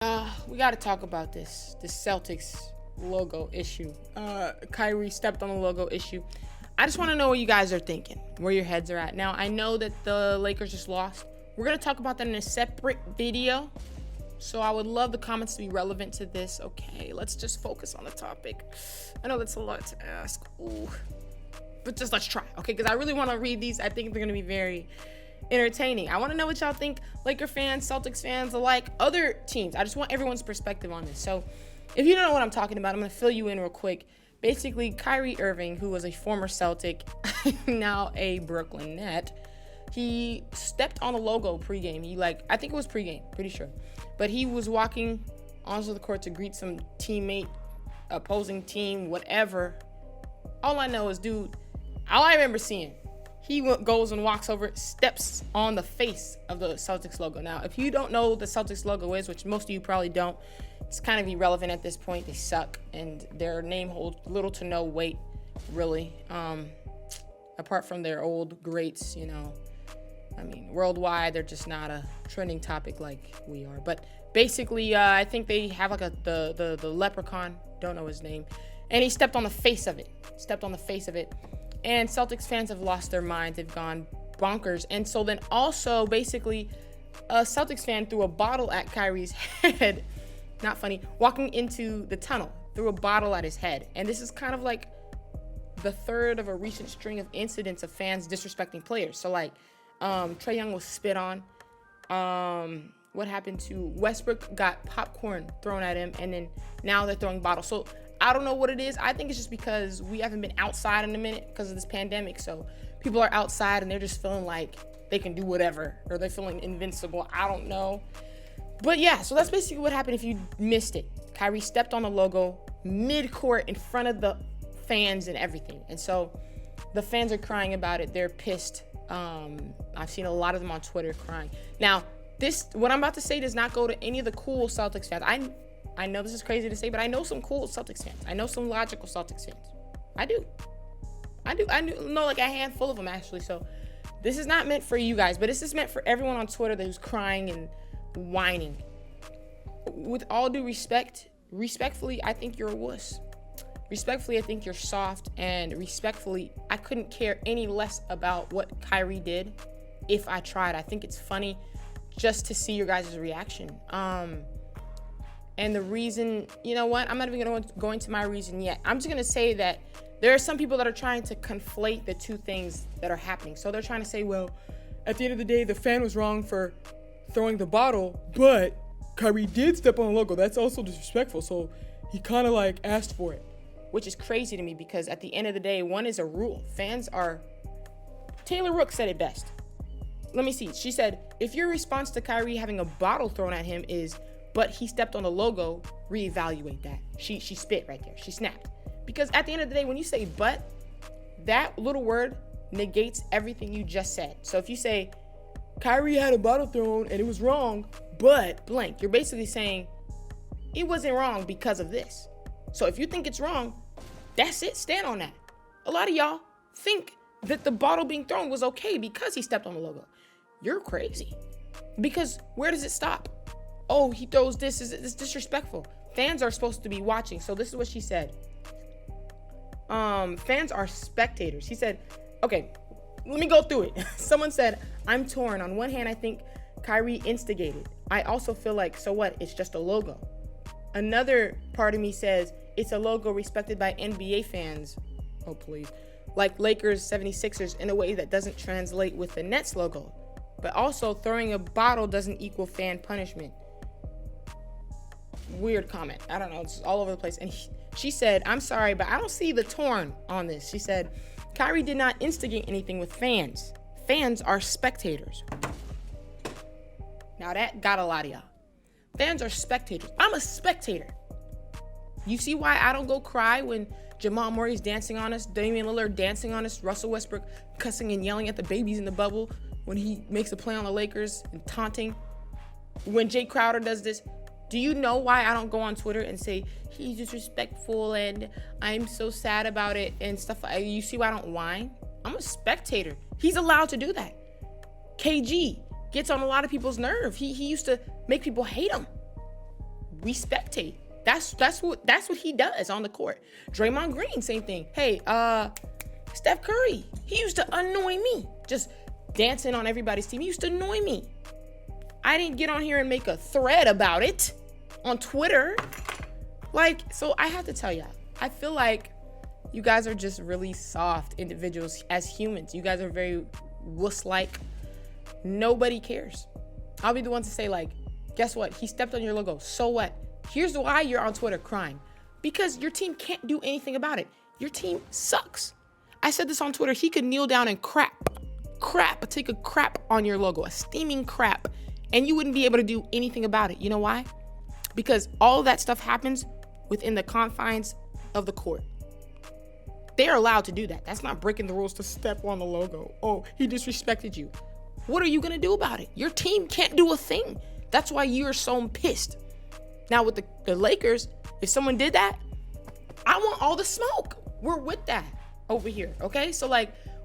We got to talk about this Celtics logo issue. Kyrie stepped on the logo issue. I just want to know what you guys are thinking, where your heads are at. Now, I know that the Lakers just lost. We're going to talk about that in a separate video. So I would love the comments to be relevant to this. Okay, let's just focus on the topic. I know that's a lot to ask. Ooh. But just let's try, okay? Because I really want to read these. I think they're going to be very entertaining. I want to know what y'all think, Laker fans, Celtics fans alike, other teams. I just want everyone's perspective on this. So if you don't know what I'm talking about, I'm going to fill you in real quick. Basically, Kyrie Irving, who was a former Celtic, now a Brooklyn Net, he stepped on the logo pregame. I think it was pregame, pretty sure. But he was walking onto the court to greet some teammate, opposing team, whatever. All I know is, all I remember seeing, he goes and walks over, steps on the face of the Celtics logo. Now, if you don't know what the Celtics logo is, which most of you probably don't, it's kind of irrelevant at this point. They suck, and their name holds little to no weight, really. Apart from their old greats, worldwide, they're just not a trending topic like we are. But basically, I think they have the leprechaun, don't know his name, and he stepped on the face of it. And Celtics fans have lost their minds. They've gone bonkers. And so then also, basically, a Celtics fan threw a bottle at Kyrie's head. Not funny. Walking into the tunnel, threw a bottle at his head. And this is kind of like the third of a recent string of incidents of fans disrespecting players. So, Trae Young was spit on. What happened to Westbrook? Got popcorn thrown at him. And then now they're throwing bottles. So, I don't know what it is. I think it's just because we haven't been outside in a minute because of this pandemic. So people are outside and they're just feeling like they can do whatever, or they're feeling invincible. I don't know. But yeah, so that's basically what happened if you missed it. Kyrie stepped on the logo mid-court in front of the fans and everything. And so the fans are crying about it. They're pissed. I've seen a lot of them on Twitter crying. Now, what I'm about to say does not go to any of the cool Celtics fans. I know this is crazy to say, but I know some cool Celtics fans. I know some logical Celtics fans. I do. I know like a handful of them, actually. So this is not meant for you guys, but this is meant for everyone on Twitter that who's crying and whining. With all due respect, respectfully, I think you're a wuss. Respectfully, I think you're soft. And respectfully, I couldn't care any less about what Kyrie did if I tried. I think it's funny just to see your guys' reaction. And the reason, you know what? I'm not even going to go into my reason yet. I'm just going to say that there are some people that are trying to conflate the two things that are happening. So they're trying to say, well, at the end of the day, the fan was wrong for throwing the bottle, but Kyrie did step on the logo. That's also disrespectful. So he kind of asked for it, which is crazy to me because at the end of the day, one is a rule. Taylor Rook said it best. Let me see. She said, if your response to Kyrie having a bottle thrown at him is, but he stepped on the logo, reevaluate that. She spit right there. She snapped. Because at the end of the day, when you say but, that little word negates everything you just said. So if you say, Kyrie had a bottle thrown and it was wrong, but blank, you're basically saying it wasn't wrong because of this. So if you think it's wrong, that's it. Stand on that. A lot of y'all think that the bottle being thrown was okay because he stepped on the logo. You're crazy. Because where does it stop? Oh, he throws this. It's disrespectful. Fans are supposed to be watching. So this is what she said. Fans are spectators. He said, okay, let me go through it. Someone said, I'm torn. On one hand, I think Kyrie instigated. I also feel like, so what? It's just a logo. Another part of me says, it's a logo respected by NBA fans. Oh, please. Like Lakers, 76ers, in a way that doesn't translate with the Nets logo. But also, throwing a bottle doesn't equal fan punishment. Weird comment. I don't know. It's all over the place. And she said, I'm sorry, but I don't see the torn on this. She said, Kyrie did not instigate anything with fans. Fans are spectators. Now that got a lot of y'all. Fans are spectators. I'm a spectator. You see why I don't go cry when Jamal Murray's dancing on us, Damian Lillard dancing on us, Russell Westbrook cussing and yelling at the babies in the bubble when he makes a play on the Lakers and taunting. When Jay Crowder does this. Do you know why I don't go on Twitter and say he's disrespectful and I'm so sad about it and stuff? You see why I don't whine? I'm a spectator. He's allowed to do that. KG gets on a lot of people's nerve. He used to make people hate him. we spectate. That's what he does on the court. Draymond Green, same thing. Hey, Steph Curry, he used to annoy me. Just dancing on everybody's team. He used to annoy me. I didn't get on here and make a thread about it on Twitter. So I have to tell y'all, I feel like you guys are just really soft individuals as humans. You guys are very wuss-like. Nobody cares. I'll be the one to say, guess what? He stepped on your logo. So what? Here's why you're on Twitter crying. Because your team can't do anything about it. Your team sucks. I said this on Twitter. He could kneel down and take a crap on your logo, a steaming crap, and you wouldn't be able to do anything about it. You know why? Because all that stuff happens within the confines of the court. They're allowed to do that. That's not breaking the rules to step on the logo. Oh, he disrespected you. What are you going to do about it? Your team can't do a thing. That's why you're so pissed. Now with the Lakers, if someone did that, I want all the smoke. We're with that over here, okay? So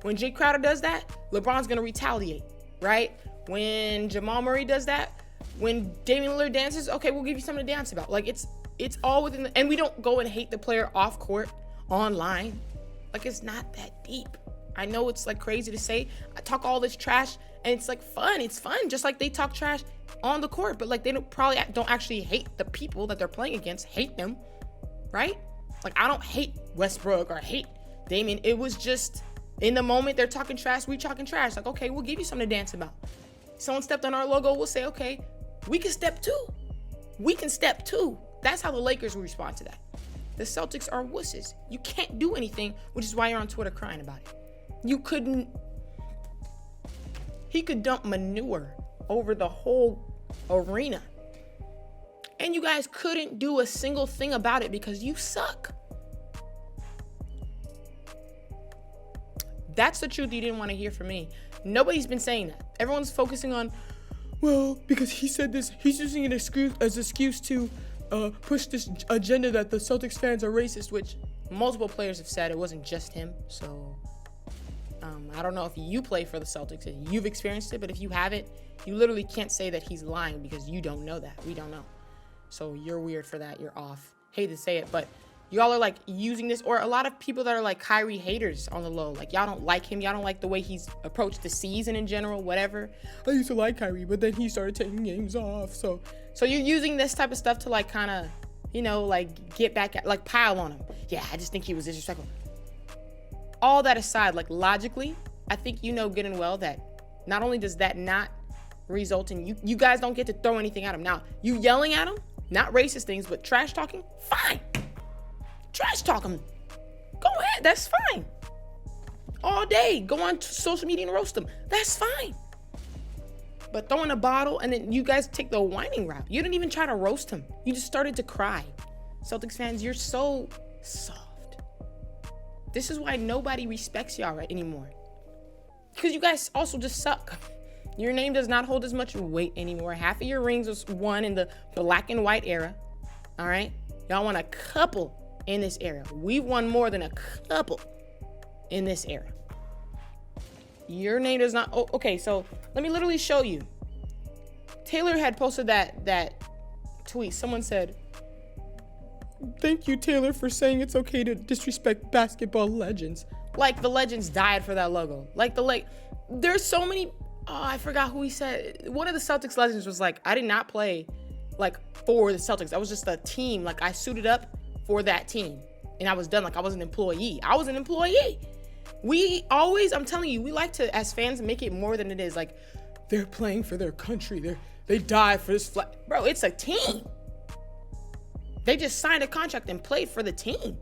when Jay Crowder does that, LeBron's going to retaliate, right? When Jamal Murray does that, when Damian Lillard dances, okay, we'll give you something to dance about. It's all within and we don't go and hate the player off court, online. It's not that deep. I know it's crazy to say. I talk all this trash and it's fun. It's fun. Just like they talk trash on the court, but they don't actually hate the people that they're playing against, hate them, right? I don't hate Westbrook or hate Damian. It was just in the moment they're talking trash, we talking trash. Okay, we'll give you something to dance about. Someone stepped on our logo, we'll say, okay, we can step too. We can step too. That's how the Lakers will respond to that. The Celtics are wusses. You can't do anything, which is why you're on Twitter crying about it. He could dump manure over the whole arena. And you guys couldn't do a single thing about it because you suck. That's the truth you didn't want to hear from me. Nobody's been saying that. Everyone's focusing on, well, because he said this, he's using an excuse to push this agenda that the Celtics fans are racist, which multiple players have said. It wasn't just him. So I don't know if you play for the Celtics and you've experienced it, but if you haven't, you literally can't say that he's lying because you don't know that. We don't know. So you're weird for that. You're off. Hate to say it, but y'all are using this, or a lot of people that are Kyrie haters on the low. Y'all don't like him. Y'all don't like the way he's approached the season in general, whatever. I used to like Kyrie, but then he started taking games off. So you're using this type of stuff to kind of, get back at, pile on him. Yeah, I just think he was disrespectful. All that aside, logically, I think you know good and well that not only does that not result in you guys don't get to throw anything at him. Now, you yelling at him, not racist things, but trash talking, fine. Trash talk him. Go ahead, that's fine. All day, go on social media and roast him. That's fine. But throwing a bottle and then you guys take the whining route. You didn't even try to roast him. You just started to cry. Celtics fans, you're so soft. This is why nobody respects y'all anymore. Because you guys also just suck. Your name does not hold as much weight anymore. Half of your rings was won in the black and white era. All right? Y'all won a couple in this era. We've won more than a couple in this era. Your name does not. Oh, okay, so let me literally show you. Taylor had posted that tweet. Someone said, "Thank you, Taylor, for saying it's okay to disrespect basketball legends." The legends died for that logo. There's so many. Oh, I forgot who he said. One of the Celtics legends was I did not play for the Celtics. I was just a team. I suited up for that team and I was done. I was an employee. I'm telling you, we like to, as fans, make it more than it is. They're playing for their country. They die for this flag. Bro, it's a team. They just signed a contract and played for the team.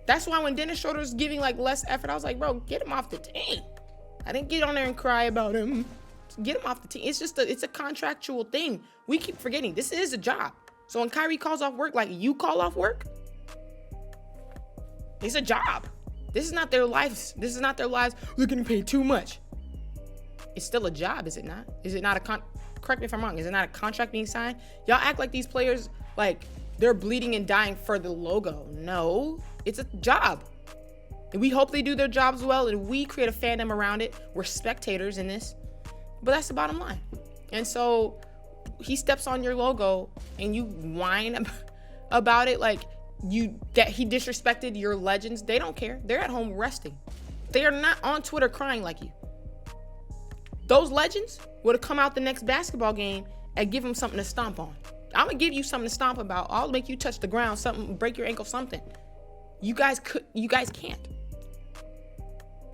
That's why when Dennis Schroeder was giving less effort, I was like, bro, get him off the team. I didn't get on there and cry about him. Get him off the team. It's a contractual thing. We keep forgetting this is a job. So when Kyrie calls off work, you call off work, it's a job. This is not their lives. They're getting paid too much. It's still a job, is it not? Is it not correct me if I'm wrong. Is it not a contract being signed? Y'all act like these players, they're bleeding and dying for the logo. No, it's a job. And we hope they do their jobs well, and we create a fandom around it. We're spectators in this. But that's the bottom line. And so he steps on your logo and you whine about it like he disrespected your legends, they don't care. They're at home resting. They are not on Twitter crying like you. Those legends would have come out the next basketball game and give them something to stomp on. I'm gonna give you something to stomp about. I'll make you touch the ground, something, break your ankle, something. You guys can't.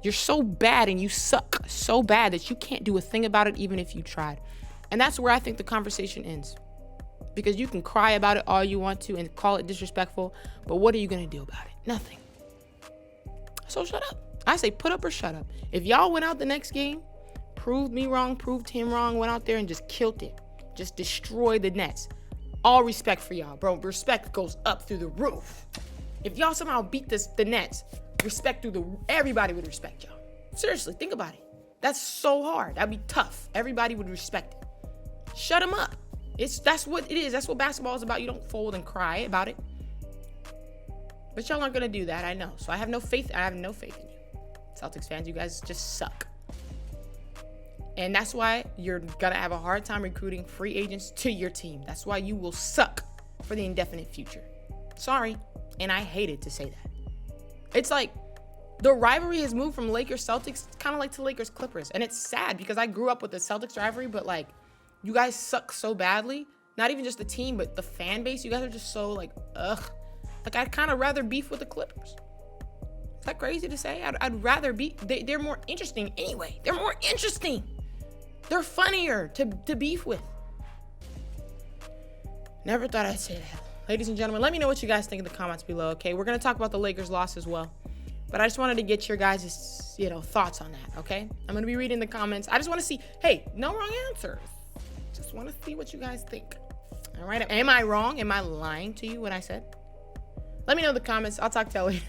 You're so bad and you suck so bad that you can't do a thing about it even if you tried. And that's where I think the conversation ends. Because you can cry about it all you want to and call it disrespectful, but what are you gonna do about it? Nothing. So shut up. I say put up or shut up. If y'all went out the next game, proved me wrong, proved him wrong, went out there and just killed it, just destroyed the Nets, all respect for y'all, bro. Respect goes up through the roof. If y'all somehow beat the Nets, everybody would respect y'all. Seriously, think about it. That's so hard. That'd be tough. Everybody would respect it. Shut them up. That's what it is. That's what basketball is about. You don't fold and cry about it. But y'all aren't gonna do that, I know. So I have no faith. I have no faith in you, Celtics fans. You guys just suck. And that's why you're gonna have a hard time recruiting free agents to your team. That's why you will suck for the indefinite future. Sorry, and I hated to say that. It's like the rivalry has moved from Lakers-Celtics kind of like to Lakers-Clippers. And it's sad because I grew up with the Celtics rivalry, but like, you guys suck so badly. Not even just the team, but the fan base. You guys are just so like, ugh. Like, I'd kind of rather beef with the Clippers. Is that crazy to say? I'd rather they're more interesting anyway. They're more interesting. They're funnier to beef with. Never thought I'd say that. Ladies and gentlemen, let me know what you guys think in the comments below, okay? We're going to talk about the Lakers loss as well. But I just wanted to get your guys' thoughts on that, okay? I'm going to be reading the comments. I just want to see, hey, no wrong answers. Just want to see what you guys think. All right? Am I wrong? Am I lying to you when I said? Let me know in the comments. I'll talk to you later.